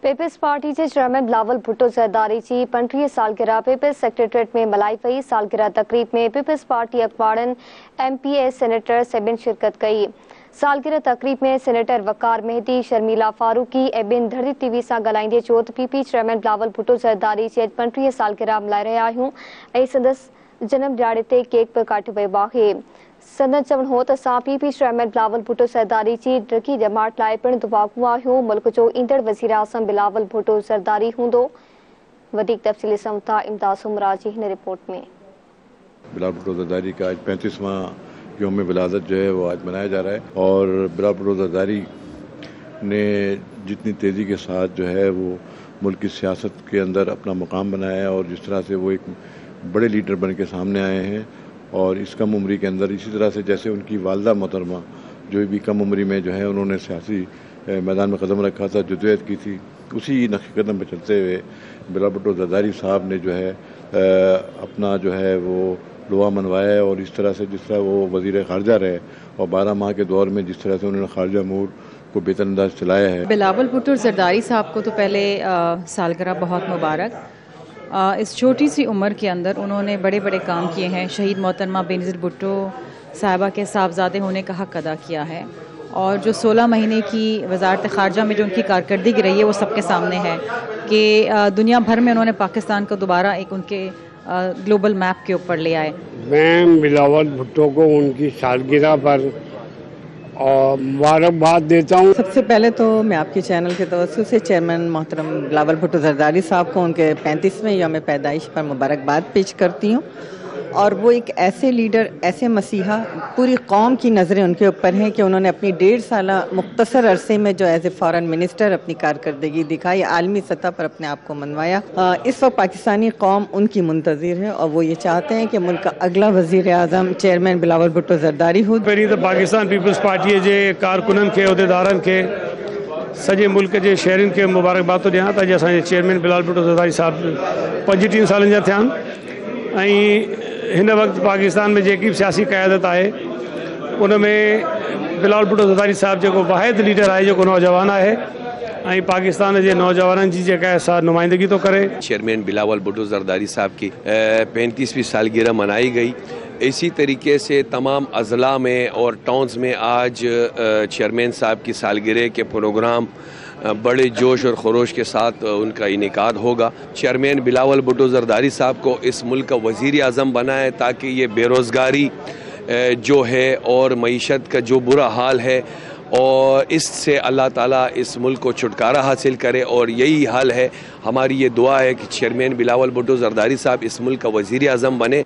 Peoples party जे chairman Bilawal Bhutto Zardari जी 35 सालगिरह peoples secretariat में मल्हाई वई। सालगिरह तकरीब में पीपल्स पार्टी अखबारनि MP सेनेटर सभिनि शिरकत कई। सालगिरह तकरीब में सेनेटर वकार मेहदी, शर्मिला फारूकी ऐं ॿिनि धरती TV सां ॻाल्हाईंदे चयो त PP चेयरमैन बिलावल भुट्टो ज़रदारी जी 35 सालगिरह मल्हाए रहिया आहियूं ऐं संदसि जनम ॾियारे ते केक बि काटियो वियो आहे। संदन चवण हो त असां PP चेयरमैन बिलावल भुट्टो ज़रदारी जी ड्रगी ॼमाट लाइ पिणु दुआगू आहियूं। मुल्क जो ईंदड़ वज़ीर आज़म बिलावल भुट्टो ज़रदारी हूंदो। वधीक तफ़सील ॾिसूं था इम्तियाज़ उमरा जी हिन रिपोर्ट में। बिलावल भुट्टो ज़रदारी का आज 35वां यौम विलादत जो है वो आज मनाया जा रहा है और बिलावल भुट्टो ज़रदारी ने जितनी तेज़ी के साथ जो है वो मुल्क की सियासत के अंदर अपना मुकाम बनाया है और जिस तरह से वो एक बड़े लीडर बन के सामने आए हैं और इस कम उम्री के अंदर इसी तरह से जैसे उनकी वालदा मोहतरमा जो भी कम उम्री में जो है उन्होंने सियासी मैदान में कदम रखा था, जदोजहद की थी, उसी नक्शे कदम पर चलते हुए बिलावल भुट्टो ज़रदारी साहब ने जो है अपना जो है वो लोहा मनवाया है और इस तरह से जिस तरह वो वज़ीर ख़ारजा रहे और 12 माह के दौर में जिस तरह से उन्होंने ख़ारजा अमूर को बेतरअंदाज चलाया है। बिलावल भुट्टो ज़रदारी साहब को तो पहले सालगिरह बहुत मुबारक। इस छोटी सी उम्र के अंदर उन्होंने बड़े बड़े काम किए हैं। शहीद मोहतरमा बेनज़ीर भुट्टो साहिबा के साहबजादे होने का हक़ अदा किया है और जो 16 महीने की वज़ारत ख़ारजा में जो उनकी कारकर्दगी रही है वो सबके सामने है कि दुनिया भर में उन्होंने पाकिस्तान को दोबारा एक उनके ग्लोबल मैप के ऊपर ले आए। मैं बिलावल भुट्टो को उनकी सालगिरह पर और मुबारकबाद देता हूँ। सबसे पहले तो मैं आपके चैनल के तवज्जुह से चेयरमैन मोहतरम बिलावल भुट्टो ज़रदारी साहब को उनके 35वें यौम पैदाइश पर मुबारकबाद पेश करती हूँ और वो एक ऐसे लीडर, ऐसे मसीहा, पूरी कौम की नज़रें उनके ऊपर हैं कि उन्होंने अपनी 1.5 साल मुख्तसर अरसे में जो एज ए फॉरेन मिनिस्टर अपनी कारकर्दगी दिखाई, आलमी सतह पर अपने आप को मनवाया। इस वक्त पाकिस्तानी कौम उनकी मुंतज़िर है और वो ये चाहते हैं कि मुल्क का अगला वज़ीर आज़म चेयरमैन बिलावल भुट्टो ज़रदारी हो। पहिरीं त पाकिस्तान पीपल्स पार्टी जे कारकुननि खे, उहिदेदारनि खे, सॼे मुल्क जे शहरियुनि खे मुबारकबाद थो ॾियां त अॼु असांजे चेयरमैन बिलावल भुट्टो ज़रदारी साहब 35 सालनि जा थिया आहिनि ऐं हिन वक़्तु पाकिस्तान में जेकी सियासी क़यादत आहे उन में बिलावल भुट्टो ज़रदारी साहब जेको वाहिद लीडर आहे, जेको नौजवान आहे ऐं पाकिस्तान जे नौजवाननि जी जेका आहे नुमाइंदगी तो करे। चेयरमैन बिलावल भुट्टो ज़रदारी साहब की 35वीं सालगिरह मनाई गई। इसी तरीके से तमाम अज़ला में और टाउन्स में आज चेयरमैन साहब की सालगिरह के प्रोग्राम बड़े जोश और खरोश के साथ उनका इनेकाद होगा। चेयरमैन बिलावल भुट्टो ज़रदारी साहब को इस मुल्क का वज़ीर आज़म बनाए ताकि ये बेरोज़गारी जो है और मईशत का जो बुरा हाल है और इससे अल्लाह ताला इस मुल्क को छुटकारा हासिल करे और यही हाल है। हमारी ये दुआ है कि चेयरमैन बिलावल भुट्टो ज़रदारी साहब इस मुल्क का वज़ीर आज़म बने।